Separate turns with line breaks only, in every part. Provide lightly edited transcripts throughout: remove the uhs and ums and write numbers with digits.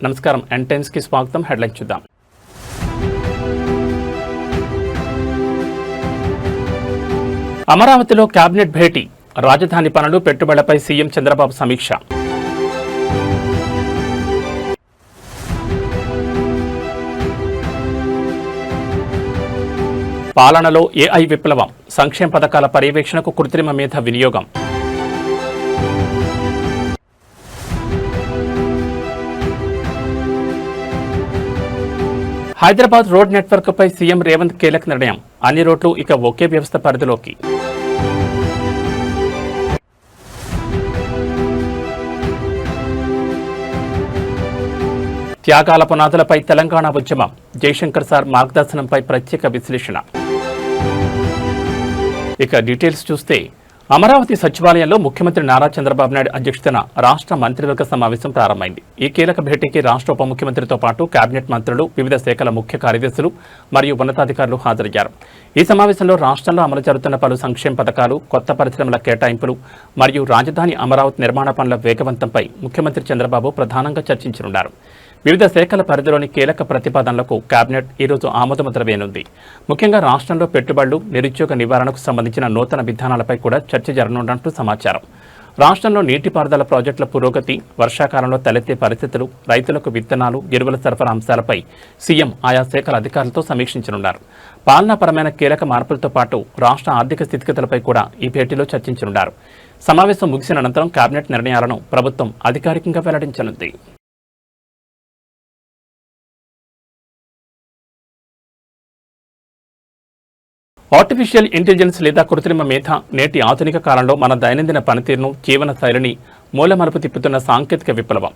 నమస్కారం N-Times కి స్వాగతం. హెడ్లైన్స్ చూద్దాం. అమరావతిలో కేబినెట్ భేటీ, రాజధాని పనులు పెట్టుబడులపై సీఎం చంద్రబాబు సమీక్ష. పాలనలో ఏఐ విప్లవం, సంక్షేమ పథకాల పర్యవేక్షణకు కృత్రిమ మేధ వినియోగం. హైదరాబాద్ రోడ్ నెట్వర్క్ పై సీఎం రేవంత్ కీలక నిర్ణయం, అన్ని రోడ్లు ఇక ఒకే వ్యవస్థ పరిధిలోకి. త్యాగాల పునాదులపై తెలంగాణ ఉద్యమం, జయశంకర్ సార్ మార్గదర్శనంపై ప్రత్యేక విశ్లేషణ. ఇక డీటెయిల్స్ చూస్తే, అమరావతి సచివాలయంలో ముఖ్యమంత్రి నారా చంద్రబాబు నాయుడు అధ్యక్షతన రాష్ట్ర మంత్రివర్గ సమావేశం ప్రారంభమైంది. ఈ కీలక భేటీకి రాష్ట్ర ఉప ముఖ్యమంత్రితో పాటు కేబినెట్ మంత్రులు, వివిధ శాఖల ముఖ్య కార్యదర్శులు మరియు ఉన్నతాధికారులు హాజరయ్యారు. ఈ సమావేశంలో రాష్ట్రంలో అమలు జరుగుతున్న పలు సంక్షేమ పథకాలు, కొత్త పరిశ్రమల కేటాయింపులు మరియు రాజధాని అమరావతి నిర్మాణ పనుల వేగవంతంపై ముఖ్యమంత్రి చంద్రబాబు ప్రధానంగా చర్చించనున్నారు. వివిధ శాఖల పరిధిలోని కీలక ప్రతిపాదనలకు కేబినెట్ ఈరోజు ఆమోదముద్ర వేయనుంది. ముఖ్యంగా రాష్ట్రంలో పెట్టుబడులు, నిరుద్యోగ నివారణకు సంబంధించిన నూతన విధానాలపై కూడా చర్చ జరగనున్నట్లు సమాచారం. రాష్ట్రంలో నీటిపారుదల ప్రాజెక్టుల పురోగతి, వర్షాకాలంలో తలెత్తే పరిస్థితులు, రైతులకు విత్తనాలు, ఎరువుల సరఫరా అంశాలపై సీఎం ఆయా శాఖల అధికారులతో సమీక్షించనున్నారు. పాలనాపరమైన కీలక మార్పులతో పాటు రాష్ట్ర ఆర్థిక స్థితిగతులపై కూడా ఈ భేటీలో చర్చించనున్నారు. సమావేశం ముగిసిన అనంతరం కేబినెట్ నిర్ణయాలను ప్రభుత్వం అధికారికంగా వెల్లడించనుంది. ఆర్టిఫిషియల్ ఇంటెలిజెన్స్ లేదా కృత్రిమ మేధ నేటి ఆధునిక కాలంలో మన దైనందిన పనితీరును, జీవన శైలిని మూలమలుపు తిప్పుతున్న సాంకేతిక విప్లవం.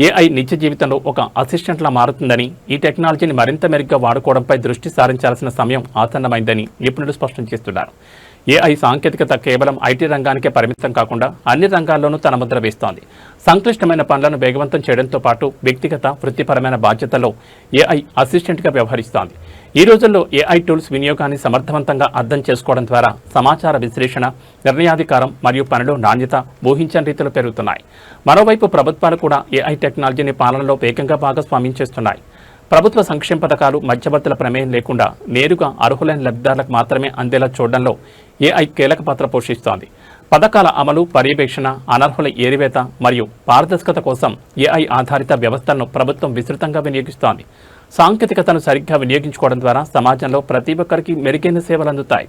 ఏఐ నిత్య జీవితంలో ఒక అసిస్టెంట్లా మారుతుందని, ఈ టెక్నాలజీని మరింత మెరుగ్గా వాడుకోవడంపై దృష్టి సారించాల్సిన సమయం ఆసన్నమైందని నిపుణులు స్పష్టం చేస్తున్నారు. ఏఐ సాంకేతికత కేవలం ఐటీ రంగానికే పరిమితం కాకుండా అన్ని రంగాల్లోనూ తన ముద్ర వేస్తోంది. సంక్లిష్టమైన పనులను వేగవంతం చేయడంతో పాటు వ్యక్తిగత, వృత్తిపరమైన బాధ్యతల్లో ఏఐ అసిస్టెంట్గా వ్యవహరిస్తోంది. ఈ రోజుల్లో ఏఐ టూల్స్ వినియోగాన్ని సమర్థవంతంగా అర్థం చేసుకోవడం ద్వారా సమాచార విశ్లేషణ, నిర్ణయాధికారం మరియు పనిలో నాణ్యత ఊహించని రీతిలో పెరుగుతున్నాయి. మరోవైపు ప్రభుత్వాలు కూడా ఏఐ టెక్నాలజీని పాలనలో వేగంగా భాగస్వామ్యం చేస్తున్నాయి. ప్రభుత్వ సంక్షేమ పథకాలు మధ్యవర్తుల ప్రమేయం లేకుండా నేరుగా అర్హులైన లబ్ధిదారులకు మాత్రమే అందేలా చూడడంలో ఏఐ కీలక పాత్ర పోషిస్తోంది. పథకాల అమలు, పర్యవేక్షణ, అనర్హుల ఏరివేత మరియు పారదర్శకత కోసం ఏఐ ఆధారిత వ్యవస్థలను ప్రభుత్వం విస్తృతంగా వినియోగిస్తోంది. సాంకేతికతను సరిగ్గా వినియోగించుకోవడం ద్వారా సమాజంలో ప్రతి ఒక్కరికి మెరుగైన సేవలు అందుతాయి.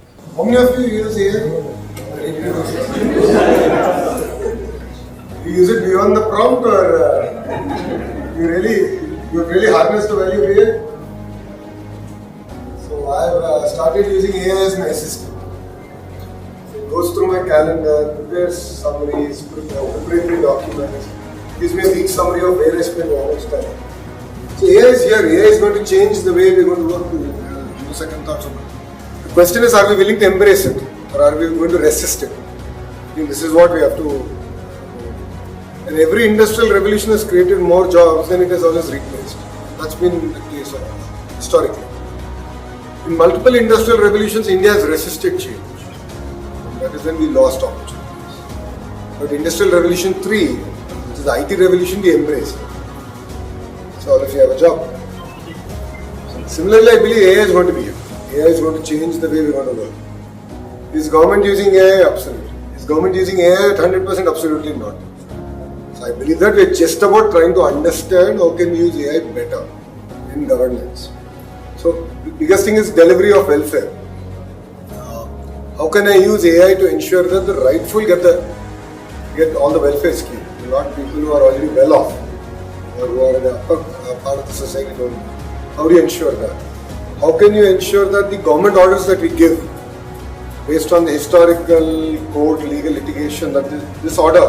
You've really harnessed the value of AI. So I've started using AI as my assistant. So it goes through my calendar, prepares summaries, preparatory documents, gives me a week summary of where I spend how much time. So AI is here. AI is going to change the way we're going to work. Second thoughts about it. The question is, are we willing to embrace it, or are we going to resist it? I think this is what we have to. And every industrial revolution has created more jobs than it has always replaced. That's been the case historically. In multiple industrial revolutions, India has resisted change. That is when we lost opportunities. But Industrial Revolution 3, which is the IT revolution, we embraced. So all of you have a job. Similarly, I believe AI is going to be here. AI is going to change the way we want to work. Is government using AI? Absolutely. Is government using AI at 100%? Absolutely not. So I believe that we're just about trying to understand how can we use AI better in governance. So the biggest thing is delivery of welfare. How can I use AI to ensure that the rightful get all the welfare schemes, not people who are already well off or who are in the upper part of the society. How do you ensure that? How can you ensure that the government orders that we give, based on the historical court legal litigation, that this order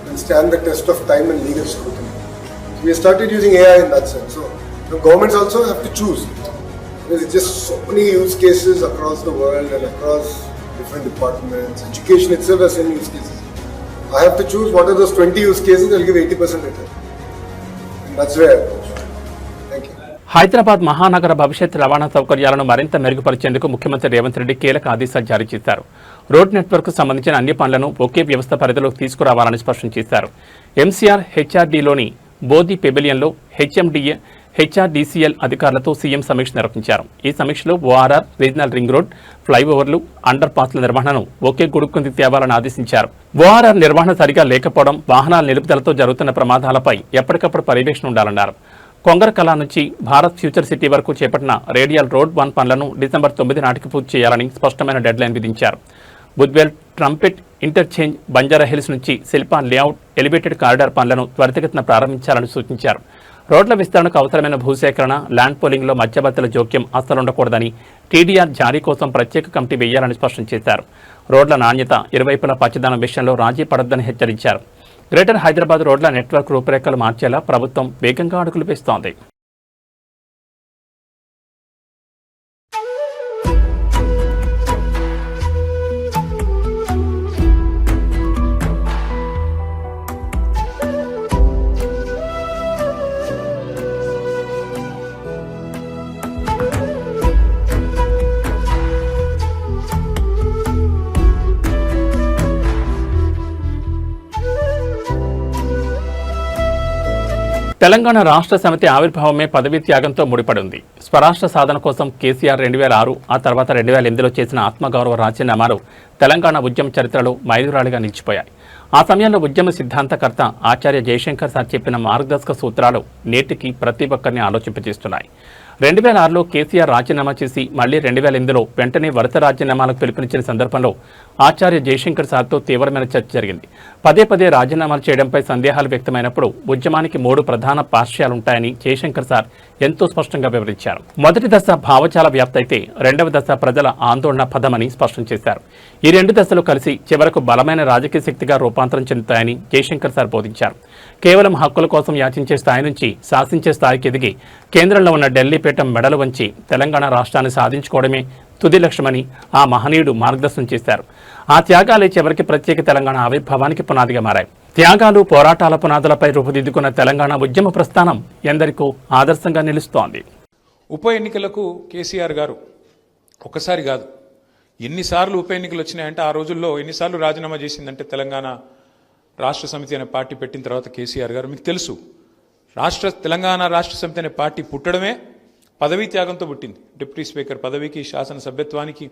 will stand the test of time and legal scrutiny. So we have started using AI in that sense. So the governments also have to choose. There's just so many use cases across the world and across different departments. Education itself has many use cases. I have to choose what are those 20 use cases. I'll give 80% return. And that's where I approach. Thank you.
Hyderabad మహానగర భవిష్యత్ రవాణా సౌకర్యాలను మరింత మెరుగుపరిచేందుకు ముఖ్యమంత్రి రేవంత్ రెడ్డి కీలక ఆదేశాలు జారీ చేశారు. రోడ్ నెట్వర్క్ సంబంధించిన అన్ని పనులను ఒకే వ్యవస్థ పరిధిలోకి తీసుకురావాలని స్పష్టం చేశారు. ఎంసీఆర్ హెచ్ఆర్డీలోని బోధి పెబిలియన్లో హెచ్ఎండిఏ హెచ్ఆర్డీసీఎల్ అధికారులతో సీఎం సమీక్ష నిర్వహించారు. ఈ సమీక్షలో ఓఆర్ఆర్, రీజనల్ రింగ్ రోడ్, ఫ్లైఓవర్లు, అండర్ పాస్ల నిర్వహణను ఒకే గుడుకుంది తేవాలని ఆదేశించారు. ఓఆర్ఆర్ నిర్వహణ సరిగా లేకపోవడం, వాహనాల నిలుపుదలతో జరుగుతున్న ప్రమాదాలపై ఎప్పటికప్పుడు పర్యవేక్షణ ఉండాలన్నారు. కొంగరకలా నుంచి భారత్ ఫ్యూచర్ సిటీ వరకు చేపట్టిన రేడియల్ రోడ్ 1 పనులను డిసెంబర్ 9 నాటికి పూర్తి చేయాలని స్పష్టమైన డెడ్లైన్ విధించారు. బుద్వేల్ ట్రంపెట్ ఇంటర్చేంజ్, బంజారాహిల్స్ నుంచి శిల్పా లేఅవుట్, ఎలివేటెడ్ కారిడార్ పనులను త్వరితగతిన ప్రారంభించాలని సూచించారు. రోడ్ల విస్తరణకు అవసరమైన భూసేకరణ, ల్యాండ్ పోలింగ్లో మధ్యవర్తుల జోక్యం అస్సలుండకూడదని, టీడీఆర్ జారీ కోసం ప్రత్యేక కమిటీ వేయాలని స్పష్టం చేశారు. రోడ్ల నాణ్యత, ఇరువైపుల పచ్చదనం విషయంలో రాజీ పడొద్దని హెచ్చరించారు. గ్రేటర్ హైదరాబాద్ రోడ్ల నెట్వర్క్ రూపురేఖలు మార్చేలా ప్రభుత్వం వేగంగా అడుగులు వేస్తోంది. తెలంగాణ రాష్ట్ర సమితి ఆవిర్భావమే పదవీ త్యాగంతో ముడిపడి ఉంది. స్వరాష్ట్ర సాధన కోసం కేసీఆర్ 2006, ఆ తర్వాత 2008లో చేసిన ఆత్మగౌరవ రాజీనామాలు తెలంగాణ ఉద్యమ చరిత్రలో మైలురాళ్లుగా నిలిచిపోయాయి. ఆ సమయంలో ఉద్యమ సిద్ధాంతకర్త ఆచార్య జయశంకర్ సార్ చెప్పిన మార్గదర్శక సూత్రాలు నేటికి ప్రతి ఒక్కరిని ఆలోచింపజేస్తున్నాయి. 2006లో కేసీఆర్ రాజీనామా చేసి మళ్లీ 2008లో వెంటనే వరుస రాజీనామాలకు పిలుపునిచ్చిన సందర్భంలో ఆచార్య జయశంకర్ సార్తో తీవ్రమైన చర్చ జరిగింది. పదే పదే రాజీనామాలు చేయడంపై సందేహాలు వ్యక్తమైనప్పుడు ఉద్యమానికి 3 ప్రధాన పార్శ్యాలుంటాయని జయశంకర్ సార్ ఎంతో స్పష్టంగా వివరించారు. మొదటి దశ భావజాల వ్యాప్తి అయితే, రెండవ దశ ప్రజల ఆందోళన పదమని స్పష్టం చేశారు. ఈ 2 దశలు కలిసి చివరకు బలమైన రాజకీయ శక్తిగా రూపాంతరం చెందుతాయని జయశంకర్ సార్ బోధించారు. కేవలం హక్కుల కోసం యాచించే స్థాయి నుంచి శాసించే స్థాయికి ఎదిగి కేంద్రంలో ఉన్న ఢిల్లీ పీఠం మెడలు వంచి తెలంగాణ రాష్ట్రాన్ని సాధించుకోవడమే తుది లక్ష్యమని ఆ మహనీయుడు మార్గదర్శనం చేశారు. ఆ త్యాగాలే చివరికి ప్రత్యేక తెలంగాణ ఆవిర్భావానికి పునాదిగా మారాయి. త్యాగాలు, పోరాటాల పునాదులపై రూపుదిద్దుకున్న తెలంగాణ ఉద్యమ ప్రస్థానం ఎందరికో ఆదర్శంగా నిలుస్తోంది.
ఉప ఎన్నికలకు కేసీఆర్ గారు ఒకసారి కాదు, ఎన్నిసార్లు ఉప ఎన్నికలు వచ్చినాయంటే, ఆ రోజుల్లో ఎన్నిసార్లు రాజీనామా చేసిందంటే తెలంగాణ రాష్ట్ర సమితి అనే పార్టీ పెట్టిన తర్వాత కేసీఆర్ గారు, మీకు తెలుసు, తెలంగాణ రాష్ట్ర సమితి అనే పార్టీ పుట్టడమే పదవీ త్యాగంతో పుట్టింది. డిప్యూటీ స్పీకర్ పదవికి, శాసనసభ్యత్వానికి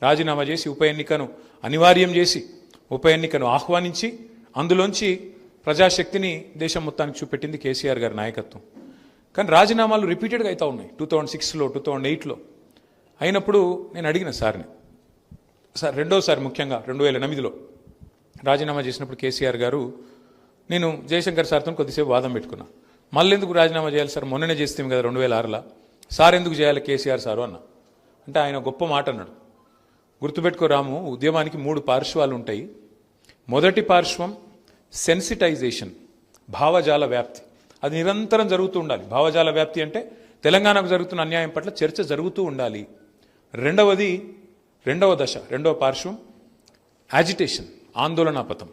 రాజీనామా చేసి ఉప ఎన్నికను అనివార్యం చేసి ఉప ఎన్నికను ఆహ్వానించి అందులోంచి ప్రజాశక్తిని దేశం మొత్తానికి చూపెట్టింది కేసీఆర్ గారి నాయకత్వం. కానీ రాజీనామాలు రిపీటెడ్గా అవుతూ ఉన్నాయి. 2006లో, 2008లో అయినప్పుడు నేను అడిగిన సార్ని, సార్ రెండోసారి ముఖ్యంగా 2008లో రాజీనామా చేసినప్పుడు కేసీఆర్ గారు, నేను జయశంకర్ సార్తో కొద్దిసేపు వాదం పెట్టుకున్నా. మళ్ళీ ఎందుకు రాజీనామా చేయాలి సార్, మొన్ననే చేస్తాం కదా 2006లో, సార్ ఎందుకు చేయాలి కేసీఆర్ సారు అన్న. అంటే ఆయన గొప్ప మాట అన్నాడు, గుర్తుపెట్టుకో రాము, ఉద్యమానికి 3 పార్శ్వాలు ఉంటాయి. మొదటి పార్శ్వం సెన్సిటైజేషన్, భావజాల వ్యాప్తి. అది నిరంతరం జరుగుతూ ఉండాలి. భావజాల వ్యాప్తి అంటే తెలంగాణకు జరుగుతున్న అన్యాయం పట్ల చర్చ జరుగుతూ ఉండాలి. రెండవ దశ, రెండవ పార్శ్వం యాజిటేషన్, ఆందోళనాపథం.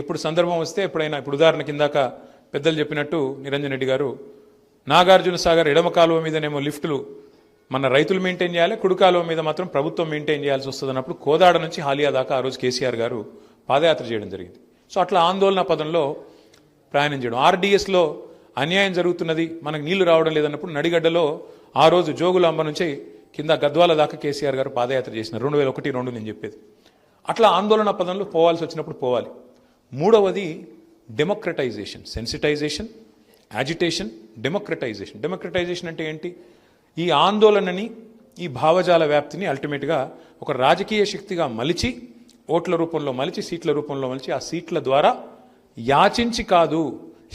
ఎప్పుడు సందర్భం వస్తే ఎప్పుడైనా, ఇప్పుడు ఉదాహరణ కిందాక పెద్దలు చెప్పినట్టు నిరంజన్ రెడ్డి గారు, నాగార్జున సాగర్ ఎడమ కాలువ మీదనేమో లిఫ్టులు మన రైతులు మెయింటైన్ చేయాలి, కుడి కాలువ మీద మాత్రం ప్రభుత్వం మెయింటైన్ చేయాల్సి వస్తుంది అన్నప్పుడు కోదాడ నుంచి హాలియా దాకా ఆ రోజు కేసీఆర్ గారు పాదయాత్ర చేయడం జరిగింది. సో అట్లా ఆందోళన పదంలో ప్రయాణం చేయడం. ఆర్డీఎస్లో అన్యాయం జరుగుతున్నది, మనకు నీళ్లు రావడం లేదన్నప్పుడు నడిగడ్డలో ఆ రోజు జోగులాంబ నుంచి కింద గద్వాల దాకా కేసీఆర్ గారు పాదయాత్ర చేసినారు. 2001-2 నేను చెప్పేది. అట్లా ఆందోళన పదంలో పోవాల్సి వచ్చినప్పుడు పోవాలి. మూడవది democratization, sensitization, agitation, democratization. Democratization అంటే ఏంటి? ఈ ఆందోళనని, ఈ భావజాల వ్యాప్తిని అల్టిమేట్గా ఒక రాజకీయ శక్తిగా మలిచి, ఓట్ల రూపంలో మలిచి, సీట్ల రూపంలో మలిచి, ఆ సీట్ల ద్వారా యాచించి కాదు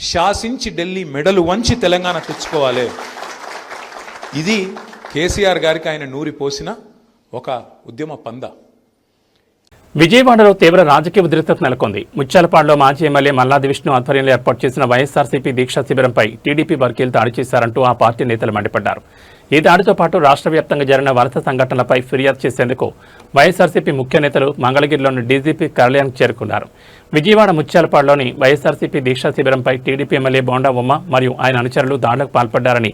శాసించి ఢిల్లీ మెడలు వంచి తెలంగాణ తెచ్చుకోవాలి. ఇది కేసీఆర్ గారికి ఆయన నూరి పోసిన ఒక ఉద్యమ పంద.
విజయవాడలో తీవ్ర రాజకీయ ఉద్రిక్తత నెలకొంది. ముత్యాలపాడులో మాజీ ఎమ్మెల్యే మల్లాది విష్ణు ఆధ్వర్యంలో ఏర్పాటు చేసిన వైఎస్ఆర్సీపీ దీక్షా శిబిరంపై టీడీపీ వర్గీయులు దాడి చేశారంటూ ఆ పార్టీ నేతలు మండిపడ్డారు. ఈ దాడితో పాటు రాష్ట్ర వ్యాప్తంగా జరిగిన వరుస సంఘటనలపై ఫిర్యాదు చేసేందుకు వైఎస్ఆర్సీపీ ముఖ్య నేతలు మంగళగిరిలోని డీజీపీ కార్యాలయానికి చేరుకున్నారు. విజయవాడ ముత్యాలపాడులోని వైఎస్ఆర్సీపీ దీక్షా శిబిరంపై టీడీపీ ఎమ్మెల్యే బోండా ఉమ్మ మరియు ఆయన అనుచరులు దాడులకు పాల్పడ్డారని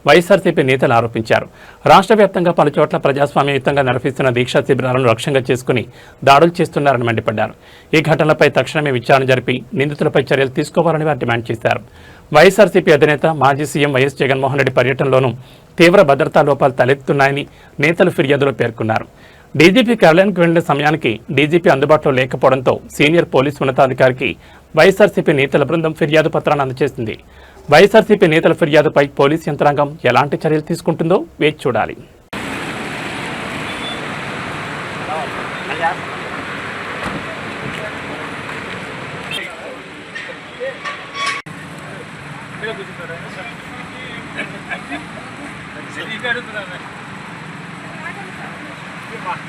వైఎస్ఆర్సీపీ నేతలు ఆరోపించారు. రాష్ట్ర వ్యాప్తంగా పలుచోట్ల ప్రజాస్వామ్యయుతంగా నిర్వహిస్తున్న దీక్షా శిబిరాలను లక్ష్యంగా చేసుకుని దాడులు చేస్తున్నారని మండిపడ్డారు. ఈ ఘటనలపై తక్షణమే విచారణ జరిపి నిందితులపై చర్యలు తీసుకోవాలని వారు డిమాండ్ చేశారు. వైఎస్ఆర్సీపీ అధినేత మాజీ సీఎం వైఎస్ జగన్మోహన్ రెడ్డి పర్యటనలోనూ తీవ్ర భద్రతా లోపాలు తలెత్తున్నాయని నేతలు ఫిర్యాదులో పేర్కొన్నారు. డీజీపీ కార్యాలయానికి వెళ్లిన సమయానికి డీజీపీ అందుబాటులో లేకపోవడంతో సీనియర్ పోలీసు ఉన్నతాధికారికి వైఎస్ఆర్సీపీ నేతల బృందం ఫిర్యాదు పత్రాన్ని అందజేసింది. వైఎస్ఆర్సీపీ నేతల ఫిర్యాదుపై పోలీసు యంత్రాంగం ఎలాంటి చర్యలు తీసుకుంటుందో వేచి చూడాలి.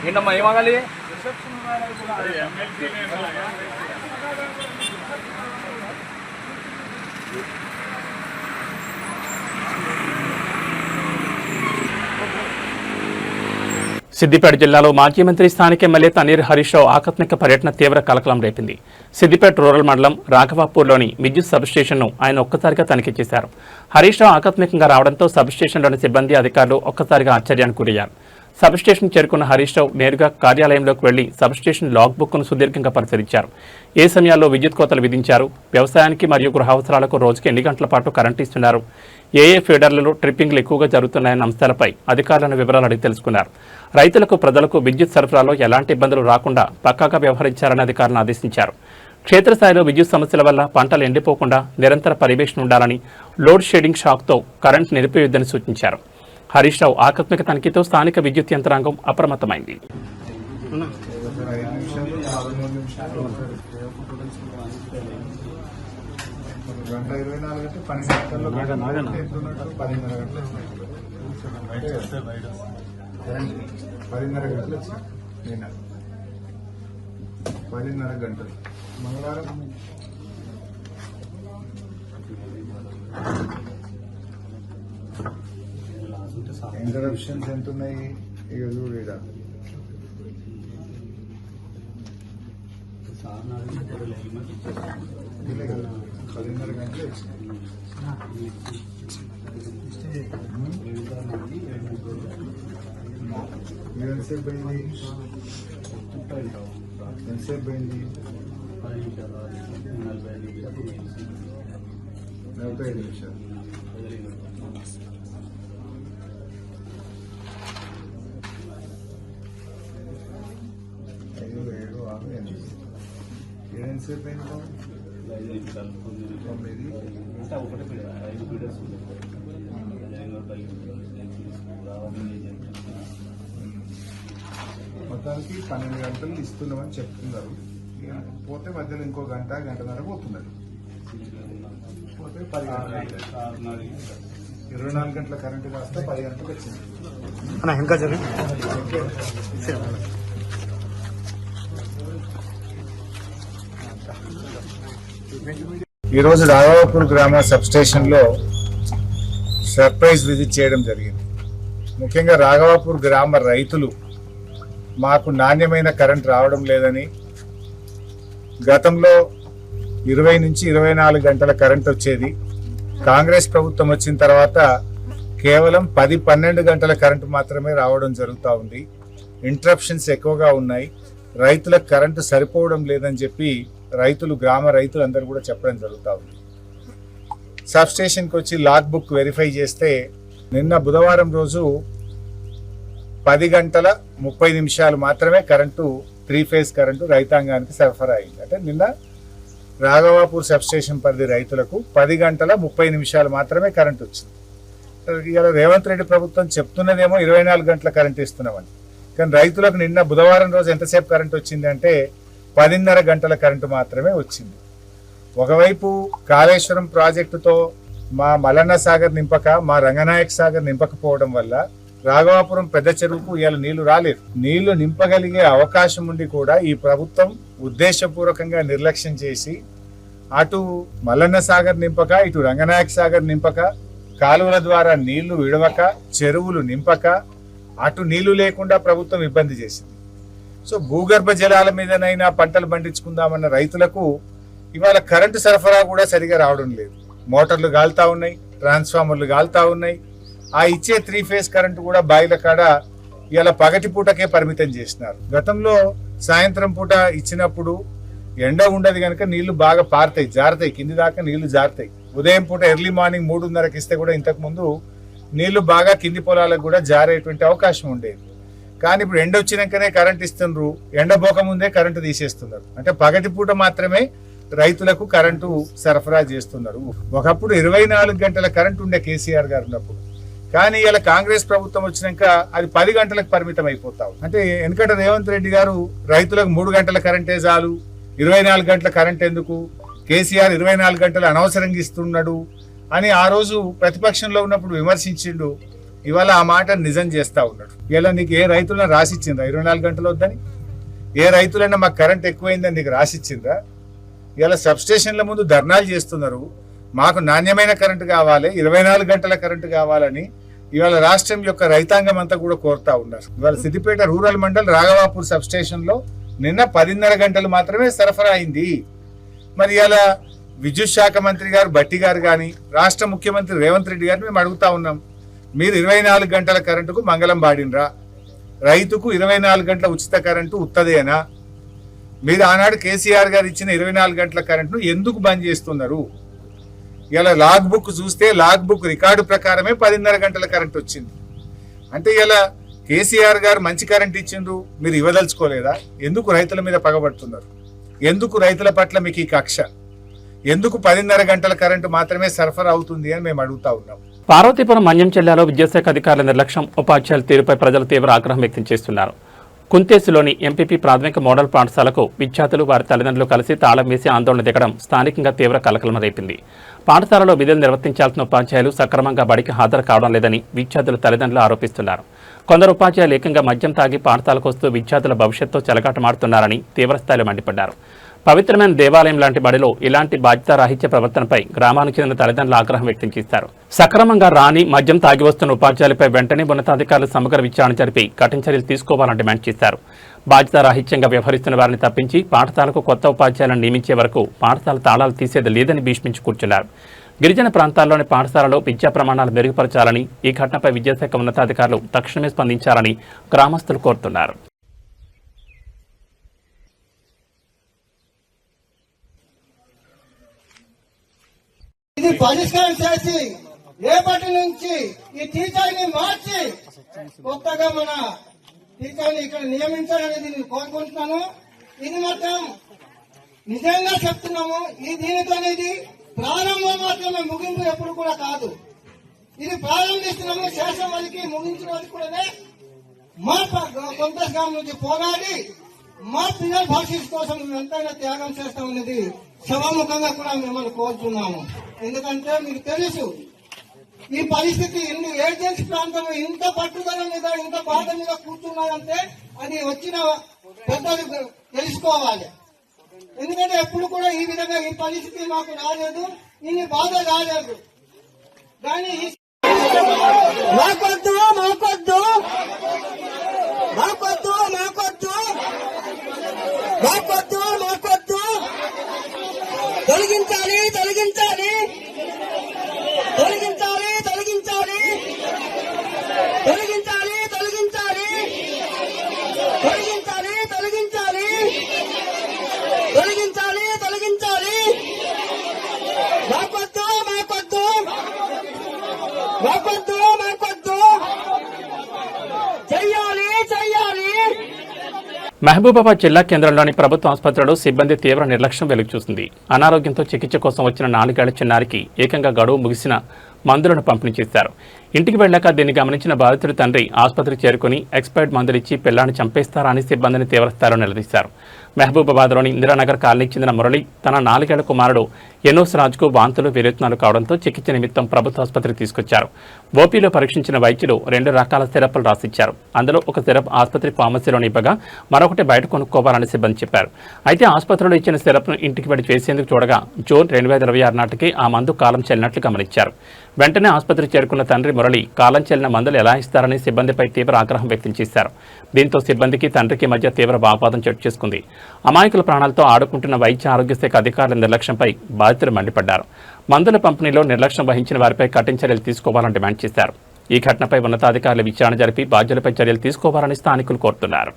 ఏంటమ్మా ఏమగాలి
సిద్దిపేట జిల్లాలో మాజీ మంత్రి స్థానిక ఎమ్మెల్యే తన్నీర్ హరీష్ రావు ఆకస్మిక పర్యటన తీవ్ర కలకలం రేపింది. సిద్దిపేట రూరల్ మండలం రాఘవాపూర్లోని విద్యుత్ సబ్స్టేషన్ను ఆయన ఒక్కసారిగా తనిఖీ చేశారు. హరీష్ రావు ఆకస్మికంగా రావడంతో సబ్స్టేషన్లోని సిబ్బంది అధికారులు ఒక్కసారిగా ఆశ్చర్యానికి గురయ్యారు. సబ్స్టేషన్ చేరుకున్న హరీష్ రావు నేరుగా కార్యాలయంలోకి వెళ్లి సబ్స్టేషన్ లాగ్ బుక్ను సుదీర్ఘంగా పరిశీలించారు. ఏ సమయాల్లో విద్యుత్ కోతలు విధించారు, వ్యవసాయానికి మరియు గృహ అవసరాలకు రోజుకి ఎన్ని గంటల పాటు కరెంటు ఇస్తున్నారు, ఏ ఫీడర్లలో ట్రిప్పింగ్లు ఎక్కువగా జరుగుతున్నాయన్న అంశాలపై అధికారులను వివరాలు అడిగి తెలుసుకున్నారు. రైతులకు ప్రజలకు విద్యుత్ సరఫరాలో ఎలాంటి ఇబ్బందులు రాకుండా పక్కాగా వ్యవహరించారని అధికారులను ఆదేశించారు. క్షేత్రస్థాయిలో విద్యుత్ సమస్యల వల్ల పంటలు ఎండిపోకుండా నిరంతర పర్యవేక్షణ ఉండాలని, లోడ్ షెడ్డింగ్ షాక్తో కరెంటు నిలిపివేయొద్దని సూచించారు. హరీష్ రావు ఆకస్మిక తనిఖీతో స్థానిక విద్యుత్ యంత్రాంగం అప్రమత్తమైంది.
మంగళవారం ఇంటరప్షన్స్ ఎంత ఉన్నాయి ఇక చూడ 10:30 గంటలు ఎంతసేపు పోయింది 45 నిమిషాలు. ఎంతసేపు అయింది 9 మొత్తానికి 12 గంటలు ఇస్తున్నామని చెప్తున్నారు. పోతే మధ్యలో ఇంకో గంటన్నర పోతున్నారు. పోతే 10 గంటలు 24 గంటల కరెంటు కాస్త 10 గంటలకు వచ్చింది. ఇంకా ఈరోజు రాఘవాపూర్ గ్రామ సబ్స్టేషన్ లో సర్ప్రైజ్ విజిట్ చేయడం జరిగింది. ముఖ్యంగా రాఘవాపూర్ గ్రామ రైతులు మాకు నాణ్యమైన కరెంట్ రావడం లేదని, గతంలో 20 నుంచి 24 గంటల కరెంట్ వచ్చేది, కాంగ్రెస్ ప్రభుత్వం వచ్చిన తర్వాత కేవలం 10-12 గంటల కరెంటు మాత్రమే రావడం జరుగుతూ ఉంది. ఇంటరప్షన్స్ ఎక్కువగా ఉన్నాయి, రైతులకు కరెంటు సరిపోవడం లేదని చెప్పి గ్రామ రైతులు అందరూ కూడా చెప్పడం జరుగుతూ ఉంది. సబ్స్టేషన్కి వచ్చి లాగ్ బుక్ వెరిఫై చేస్తే నిన్న బుధవారం రోజు 10 గంటల 30 నిమిషాలు మాత్రమే కరెంటు 3 ఫేజ్ కరెంటు రైతాంగానికి సరఫరా అయింది. అంటే నిన్న రాఘవాపూర్ సబ్స్టేషన్ పరిధి రైతులకు 10 గంటల 30 నిమిషాలు మాత్రమే కరెంటు వచ్చింది. ఇవాళ రేవంత్ రెడ్డి ప్రభుత్వం చెప్తున్నదేమో 24 గంటల కరెంటు ఇస్తున్నామని, కానీ రైతులకు నిన్న బుధవారం రోజు ఎంతసేపు కరెంటు వచ్చింది అంటే 10:30 గంటల కరెంటు మాత్రమే వచ్చింది. ఒకవైపు కాళేశ్వరం ప్రాజెక్టుతో మా మల్లన్న సాగర్ నింపక, మా రంగనాయక సాగర్ నింపకపోవడం వల్ల రాఘవాపురం పెద్ద చెరువుకు ఇవాళ నీళ్లు రాలేదు. నీళ్లు నింపగలిగే అవకాశం ఉండి కూడా ఈ ప్రభుత్వం ఉద్దేశపూర్వకంగా నిర్లక్ష్యం చేసి అటు మల్లన్న సాగర్ నింపక, ఇటు రంగనాయక సాగర్ నింపక, కాలువల ద్వారా నీళ్లు విడవక, చెరువులు నింపక, అటు నీళ్లు లేకుండా ప్రభుత్వం ఇబ్బంది చేసింది. సో భూగర్భ జలాల మీదనైనా పంటలు పండించుకుందామన్న రైతులకు ఇవాళ కరెంటు సరఫరా కూడా సరిగా రావడం లేదు. మోటార్లు గాలుతా ఉన్నాయి, ట్రాన్స్ఫార్మర్లు గాలుతా ఉన్నాయి. ఆ ఇచ్చే 3 ఫేజ్ కరెంటు కూడా బాయిల కాడ ఇవాళ పగటి పూటకే పరిమితం చేసినారు. గతంలో సాయంత్రం పూట ఇచ్చినప్పుడు ఎండ ఉండదు కనుక నీళ్లు బాగా పారుతాయి, జారుతాయి, కింది దాకా నీళ్లు జారుతాయి. ఉదయం పూట ఎర్లీ మార్నింగ్ 3:30కి ఇస్తే కూడా ఇంతకుముందు నీళ్లు బాగా కింది పొలాలకు కూడా జారేటువంటి అవకాశం ఉండేది. కానీ ఇప్పుడు ఎండ వచ్చినాకనే కరెంట్ ఇస్తున్నారు, ఎండబోక ముందే కరెంటు తీసేస్తున్నారు. అంటే పగటి పూట మాత్రమే రైతులకు కరెంటు సరఫరా చేస్తున్నారు. ఒకప్పుడు 24 గంటల కరెంటు ఉండే కేసీఆర్ గారు ఉన్నప్పుడు. కానీ ఇలా కాంగ్రెస్ ప్రభుత్వం వచ్చినాక అది 10 గంటలకు పరిమితం అయిపోతావు. అంటే వెనకట రేవంత్ రెడ్డి గారు రైతులకు 3 గంటల కరెంటే చాలు, 24 గంటల కరెంట్ ఎందుకు, కేసీఆర్ 24 గంటలు అనవసరంగా ఇస్తున్నాడు అని ఆ రోజు ప్రతిపక్షంలో ఉన్నప్పుడు విమర్శించిండు. ఇవాళ ఆ మాట నిజం చేస్తా ఉన్నాడు. ఇలా నీకు ఏ రైతులను రాసిచ్చిందా 24 గంటలు వద్దని? ఏ రైతులైనా మాకు కరెంట్ ఎక్కువైందని నీకు రాసిచ్చిందా? ఇలా సబ్స్టేషన్ల ముందు ధర్నాలు చేస్తున్నారు. మాకు నాణ్యమైన కరెంటు కావాలి, 24 గంటల కరెంటు కావాలని ఇవాళ రాష్ట్రం యొక్క రైతాంగం అంతా కూడా కోరుతా ఉన్నారు. ఇవాళ సిద్దిపేట రూరల్ మండల్ రాఘవాపూర్ సబ్స్టేషన్ లో నిన్న 10:30 గంటలు మాత్రమే సరఫరా అయింది. మరి ఇలా విద్యుత్ శాఖ మంత్రి గారు బట్టి గారు కానీ రాష్ట్ర ముఖ్యమంత్రి రేవంత్ రెడ్డి గారిని మేము అడుగుతా ఉన్నాం, మీరు 24 గంటల కరెంటుకు మంగళం పాడినరా? రైతుకు 24 గంటల ఉచిత కరెంటు ఉత్తదేనా? మీరు ఆనాడు కేసీఆర్ గారు ఇచ్చిన 24 గంటల కరెంటును ఎందుకు బంద్ చేస్తున్నారు? ఇలా లాగ్ బుక్ చూస్తే లాగ్ బుక్ రికార్డు ప్రకారమే 10:30 గంటల కరెంట్ వచ్చింది. అంటే ఇలా కేసీఆర్ గారు మంచి కరెంట్ ఇచ్చిండ్రు, మీరు ఇవ్వదలుచుకోలేదా? ఎందుకు రైతుల మీద పగబడుతున్నారు? ఎందుకు రైతుల పట్ల మీకు ఈ కక్ష? ఎందుకు 10:30 గంటల కరెంటు మాత్రమే సరఫరా అవుతుంది అని మేము అడుగుతా ఉన్నాం.
పార్వతీపురం మన్యం జిల్లాలో విద్యాశాఖ అధికారుల నిర్లక్ష్యం, ఉపాధ్యాయుల తీరుపై ప్రజలు తీవ్ర ఆగ్రహం వ్యక్తం చేస్తున్నారు. కుంతేసులోని ఎంపీపీ ప్రాథమిక మోడల్ పాఠశాలకు విద్యార్థులు వారి తల్లిదండ్రులు కలిసి తాళం వేసి ఆందోళన దిగడం స్థానికంగా తీవ్ర కలకలం రేపింది. పాఠశాలలో విధులు నిర్వర్తించాల్సిన ఉపాధ్యాయులు సక్రమంగా బడికి హాజరు కావడం లేదని విద్యార్థుల తల్లిదండ్రులు ఆరోపిస్తున్నారు. కొందరు ఉపాధ్యాయులు ఏకంగా మద్యం తాగి పాఠశాలకు వస్తూ విద్యార్థుల భవిష్యత్తుతో చెలగాటమాడుతున్నారని తీవ్రస్థాయిలో మండిపడ్డారు. పవిత్రమైన దేవాలయం లాంటి బడిలో ఇలాంటి బాధ్యతారాహిత్య ప్రవర్తనపై గ్రామానికి చెందిన తల్లిదండ్రులు ఆగ్రహం వ్యక్తం చేశారు. సక్రమంగా రాని మద్యం తాగి వస్తున్న ఉపాధ్యాయులపై వెంటనే ఉన్నతాధికారులు సమగ్ర విచారణ జరిపి కఠిన చర్యలు తీసుకోవాలని డిమాండ్ చేశారు. బాధ్యతారాహిత్యంగా వ్యవహరిస్తున్న వారిని తప్పించి పాఠశాలకు కొత్త ఉపాధ్యాయులను నియమించే వరకు పాఠశాల తాళాలు తీసేది లేదని భీష్మించి కూర్చున్నారు. గిరిజన ప్రాంతాల్లోని పాఠశాలలో విద్యా ప్రమాణాలు మెరుగుపరచాలని, ఈ ఘటనపై విద్యాశాఖ ఉన్నతాధికారులు తక్షణమే స్పందించాలని గ్రామస్తులు కోరుతున్నారు.
ఇది పరిష్కారం చేసి రేపటి నుంచి ఈ టీచర్ని మార్చి కొత్తగా మన టీచర్ని ఇక్కడ నియమించాలనేది నేను కోరుకుంటున్నాను. ఇది మాత్రం నిజంగా చెప్తున్నాము. ఈ దీనితో ఇది ప్రారంభం మాత్రమే, ముగింపు ఎప్పుడు కూడా కాదు. ఇది ప్రారంభిస్తున్నాము, శేషం వరకు ముగించిన వరకు కూడా మా కొంత గ్రామం నుంచి పోరాడి మా పిల్లల భవిష్యత్తు కోసం మేము ఎంతైనా త్యాగం చేస్తామనేది సభాముఖంగా కూడా మిమ్మల్ని కోరుతున్నాము. ఎందుకంటే మీకు తెలుసు ఈ పరిస్థితి ఏజెన్సీ ప్రాంతంలో ఇంత పట్టుదల మీద ఇంత బాధ మీద కూర్చున్నారంటే అది వచ్చిన పెద్దలు తెలుసుకోవాలి. ఎందుకంటే ఎప్పుడు కూడా ఈ విధంగా ఈ పరిస్థితి మాకు రాలేదు, ఇన్ని బాధ రాలేదు. కానీ మాకొద్దు మాకొద్దు మాకొద్దు మాకొద్దు మాకొద్దు మాకొద్దు తొలగించాలి తొలగించాలి తొలగించాలి తొలగించాలి తొలగించాలి తొలగించాలి తొలగించాలి తొలగించాలి తొలగించాలి తొలగించాలి మాకొద్దు మాకొద్దు మాకొద్దు మాకొద్దు చెయ్యాలి చెయ్యాలి.
మహబూబాబాద్ జిల్లా కేంద్రంలోని ప్రభుత్వ ఆసుపత్రిలో సిబ్బంది తీవ్ర నిర్లక్ష్యం వెలుగుచూసింది. అనారోగ్యంతో చికిత్స కోసం వచ్చిన 4 ఏళ్ల చిన్నారికి ఏకంగా గడువు ముగిసిన మందులను పంపిణీ చేశారు. ఇంటికి వెళ్లాక దీన్ని గమనించిన బాధితుడి తండ్రి ఆసుపత్రికి చేరుకుని ఎక్స్పైర్డ్ మందులిచ్చి పిల్లాన్ని చంపేస్తారా అని సిబ్బందిని తీవ్రస్థాయిలో నిలదీశారు. మహబూబాబాద్లోని ఇందిరానగర్ కాలనీకి చెందిన మురళి తన 4 ఏళ్ల కుమారుడు ఎనోస్ రాజ్కు వాంతులు విరేచనాలు కావడంతో చికిత్స నిమిత్తం ప్రభుత్వ ఆసుపత్రికి తీసుకొచ్చారు. ఓపీలో పరీక్షించిన వైద్యులు 2 రకాల సిరప్లు రాసిచ్చారు. అందులో ఒక సిరప్ ఆసుపత్రి ఫార్మసీలో ఇవ్వగా మరొకటి బయట కొనుక్కోవాలని సిబ్బంది చెప్పారు. అయితే ఆసుపత్రిలో ఇచ్చిన సిరప్ను ఇంటికి వెళ్లి వేసేందుకు చూడగా జూన్ 2026 నాటికి ఆ మందు కాలం చెల్లినట్లు గమనించారు. వెంటనే ఆసుపత్రికి చేరుకున్న తండ్రి మురళి కాలం చెల్లిన మందులు ఎలా ఇస్తారని సిబ్బందిపై తీవ్ర ఆగ్రహం వ్యక్తం చేశారు. దీంతో సిబ్బందికి తండ్రికి మధ్య తీవ్ర వాగ్వాదం చోటు చేసుకుంది. అమాయకుల ప్రాణాలతో ఆడుకుంటున్న వైద్య ఆరోగ్య శాఖ అధికారుల నిర్లక్ష్యంపై బాధితులు మండిపడ్డారు. మందుల పంపిణీలో నిర్లక్ష్యం వహించిన వారిపై కఠిన చర్యలు తీసుకోవాలని డిమాండ్ చేశారు. ఈ ఘటనపై ఉన్నతాధికారులు విచారణ జరిపి బాధ్యులపై చర్యలు తీసుకోవాలని స్థానికులు కోరుతున్నారు.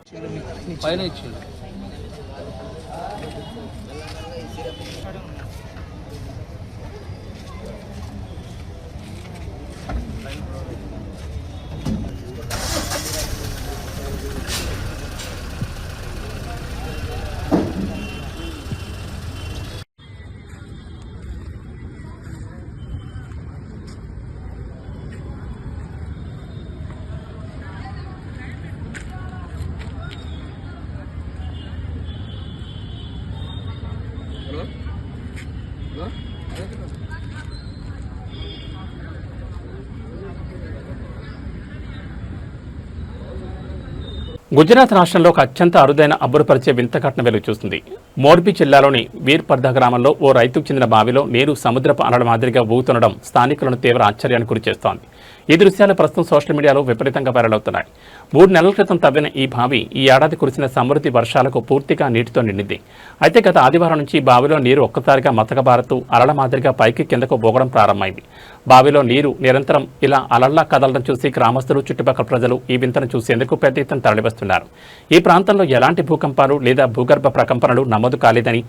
గుజరాత్ రాష్ట్రంలో ఒక అత్యంత అరుదైన అబ్బురపరిచే వింత ఘటన వెలుగు చూస్తుంది. మోర్బీ జిల్లాలోని వీర్పర్ధ గ్రామంలో ఓ రైతుకు చెందిన బావిలో నీరు సముద్రపు అలల మాదిరిగా ఊగుతుండడం స్థానికులను తీవ్ర ఆశ్చర్యానికి గురిచేస్తోంది. ఈ దృశ్యాలు ప్రస్తుతం సోషల్ మీడియాలో విపరీతంగా వైరల్ అవుతున్నాయి. 3 నెలల క్రితం తవ్విన ఈ బావి ఈ ఏడాది కురిసిన సమృద్ధి వర్షాలకు పూర్తిగా నీటితో నిండింది. అయితే గత ఆదివారం నుంచి బావిలో నీరు ఒక్కసారిగా మతకబారుతూ అలల మాదిరిగా పైకి కిందకు పోగడం ప్రారంభమైంది. బావిలో నీరు నిరంతరం ఇలా అలల్లా కదలడం చూసి గ్రామస్తులు, చుట్టుపక్కల ప్రజలు ఈ వింతను చూసేందుకు పెద్ద ఎత్తున తరలివస్తున్నారు. ఈ ప్రాంతంలో ఎలాంటి భూకంపాలు లేదా భూగర్భ ప్రకంపనలు నమోదు కాలేదని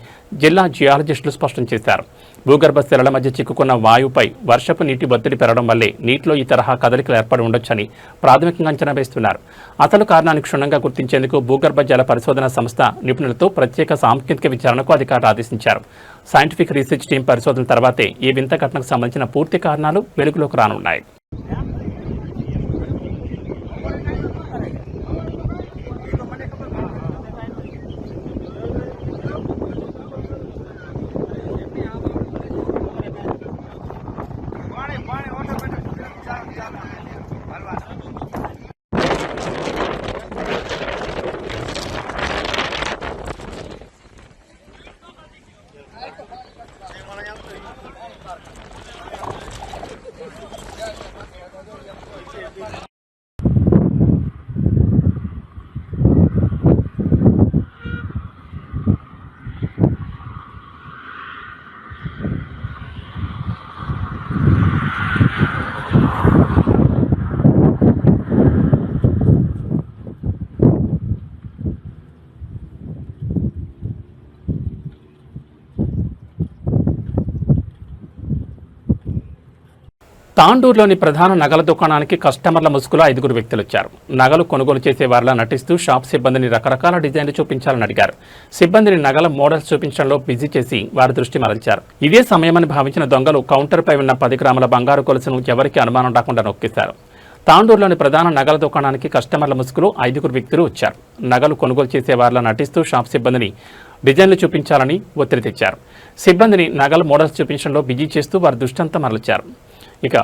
జిల్లా జియాలజిస్టులు స్పష్టం చేశారు. భూగర్భ శిలల మధ్య చిక్కుకున్న వాయువుపై వర్షపు నీటి ఒత్తిడి పెరగడం వల్లే నీటిలో ఈ తరహా కదలికలు ఏర్పడి ఉండొచ్చని ప్రాథమికంగా అంచనా వేస్తున్నారు. అసలు కారణాన్ని క్షుణ్ణంగా గుర్తించేందుకు భూగర్భ జల పరిశోధన సంస్థ నిపుణులతో ప్రత్యేక సాంకేతిక విచారణకు అధికారులు ఆదేశించారు. సైంటిఫిక్ రీసెర్చ్ టీం పరిశోధన తర్వాతే ఈ వింత ఘటనకు సంబంధించిన పూర్తి కారణాలు వెలుగులోకి రానున్నాయి. తాండూరులోని ప్రధాన నగల దుకాణానికి కస్టమర్ల ముసుగులో 5 వ్యక్తులు వచ్చారు. నగలు కొనుగోలు చేసే వారిలా నటిస్తూ షాప్ సిబ్బందిని రకరకాల డిజైన్లు చూపించాలని అడిగారు. సిబ్బందిని నగల మోడల్స్ చూపించడంలో బిజీ చేసి వారి దృష్టి మరల్చారు. ఇదే సమయమని భావించిన దొంగలు కౌంటర్పై ఉన్న 10 గ్రాముల బంగారు గొలుసును ఎవరికీ అనుమానం రాకుండా నొక్కేశారు. తాండూరులోని ప్రధాన నగల దుకాణానికి కస్టమర్ల ముసుగులో 5 వ్యక్తులు వచ్చారు. నగలు కొనుగోలు చేసే వారిలా నటిస్తూ షాప్ సిబ్బందిని డిజైన్లు చూపించాలని ఒత్తిడి తెచ్చారు. సిబ్బందిని నగల మోడల్స్ చూపించడంలో బిజీ చేస్తూ వారి దృష్టంతా మరల్చారు. ఇక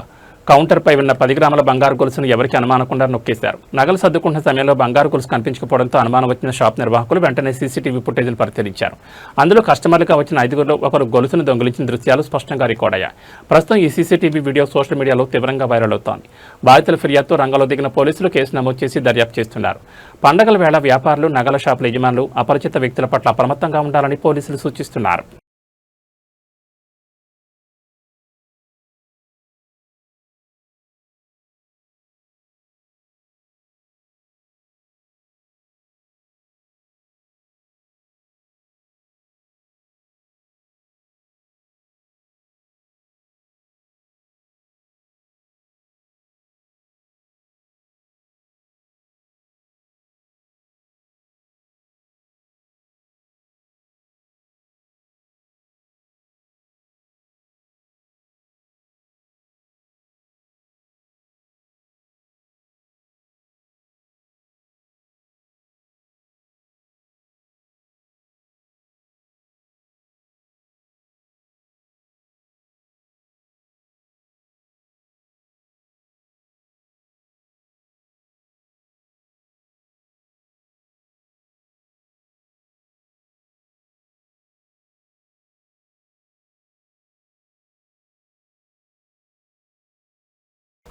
కౌంటర్పై ఉన్న 10 గ్రాముల బంగారు గొలుసును ఎవరికి అనుమానకుండా నొక్కేశారు. నగలు సర్దుకుంటున్న సమయంలో బంగారు గొలుసు కనిపించకపోవడంతో అనుమానం వచ్చిన షాప్ నిర్వాహకులు వెంటనే సీసీటీవీ ఫుటేజీలు పరిశీలించారు. అందులో కస్టమర్లుగా వచ్చిన 5గురిలో ఒకరు గొలుసును దొంగిలించిన దృశ్యాలు స్పష్టంగా రికార్డ్ అయ్యాయి. ప్రస్తుతం ఈ సీసీటీవీ వీడియో సోషల్ మీడియాలో తీవ్రంగా వైరల్ అవుతోంది. బాధితుల ఫిర్యాదుతో రంగంలో దిగిన పోలీసులు కేసు నమోదు చేసి దర్యాప్తు చేస్తున్నారు. పండగల వేళ వ్యాపారులు, నగల షాపుల యజమానులు అపరిచిత వ్యక్తుల పట్ల అప్రమత్తంగా ఉండాలని పోలీసులు సూచిస్తున్నారు.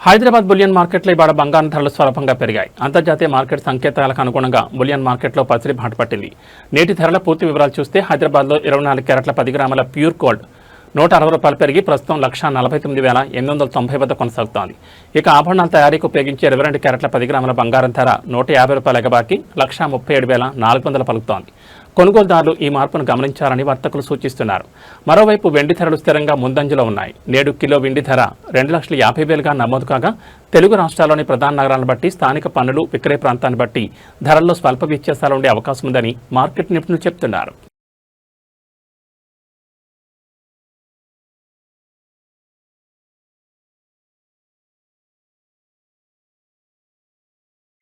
హైదరాబాద్ బులియన్ మార్కెట్లో ఇవాళ బంగారం ధరలు స్వల్పంగా పెరిగాయి. అంతర్జాతీయ మార్కెట్ సంకేతాలకు అనుగుణంగా బులియన్ మార్కెట్లో పసిడి బాట పట్టింది. నేటి ధరల పూర్తి వివరాలు చూస్తే హైదరాబాద్లో 24 క్యారెట్ల 10 గ్రాముల ప్యూర్ గోల్డ్ ₹160 పెరిగి ప్రస్తుతం 1,49,890 వద్ద కొనసాగుతోంది. ఇక ఆభరణాల తయారీకి ఉపయోగించే 22 క్యారెట్ల 10 గ్రాముల బంగారం ధర ₹150 ఎగబాకి 1,37,400 పలుకుతోంది. కొనుగోలుదారులు ఈ మార్పును గమనించాలని వర్తకులు సూచిస్తున్నారు. మరోవైపు వెండి ధరలు స్థిరంగా ముందంజలో ఉన్నాయి. నేడు కిలో వెండి ధర 2,50,000గా నమోదు కాగా తెలుగు రాష్ట్రాల్లోని ప్రధాన నగరాలను బట్టి స్థానిక పన్నులు, విక్రయ ప్రాంతాన్ని బట్టి ధరల్లో స్వల్ప వ్యత్యాసాలు ఉండే అవకాశం ఉందని మార్కెట్ నిపుణులు చెబుతున్నారు.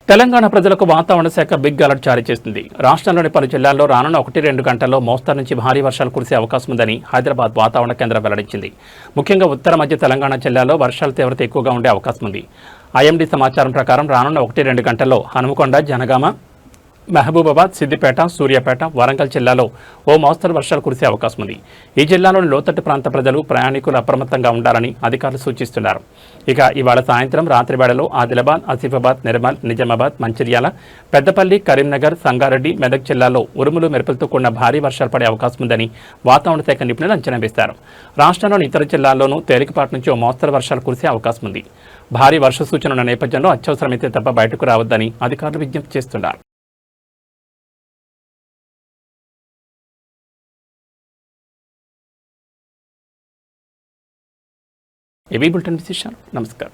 తెలంగాణ ప్రజలకు వాతావరణ శాఖ బిగ్ అలర్ట్ జారీ చేసింది. రాష్ట్రంలోని పలు జిల్లాల్లో రానున్న 1-2 గంటల్లో మోస్తరు నుంచి భారీ వర్షాలు కురిసే అవకాశం ఉందని హైదరాబాద్ వాతావరణ కేంద్రం వెల్లడించింది. ముఖ్యంగా ఉత్తర మధ్య తెలంగాణ జిల్లాలో వర్షాల తీవ్రత ఎక్కువగా ఉండే అవకాశం ఉంది. ఐఎండీ సమాచారం ప్రకారం రానున్న 1-2 గంటల్లో హనుమకొండ, జనగామ, మహబూబాబాద్, సిద్దిపేట, సూర్యాపేట, వరంగల్ జిల్లాలో ఓ మోస్తరు వర్షాలు కురిసే అవకాశం ఉంది. ఈ జిల్లాలోని లోతట్టు ప్రాంత ప్రజలు, ప్రయాణికులు అప్రమత్తంగా ఉండాలని అధికారులు సూచిస్తున్నారు. ఇక ఇవాళ సాయంత్రం, రాత్రి వేళలో ఆదిలాబాద్, ఆసిఫాబాద్, నిర్మల్, నిజామాబాద్, మంచిర్యాల, పెద్దపల్లి, కరీంనగర్, సంగారెడ్డి, మెదక్ జిల్లాలో ఉరుములు, మెరుపులతో కూడిన భారీ వర్షాలు పడే అవకాశం ఉందని వాతావరణ శాఖ నిపుణులు అంచనా వేశారు. రాష్ట్రంలోని ఇతర జిల్లాల్లోనూ తేలికపాటి నుంచి ఓ మోస్తరు వర్షాలు కురిసే అవకాశం ఉంది. భారీ వర్ష సూచన ఉన్న నేపథ్యంలో అత్యవసరమైతే తప్ప బయటకు రావద్దని అధికారులు విజ్ఞప్తి చేస్తున్నారు. ఏబీ బులెటిన్ విశేషాలు. నమస్కారం.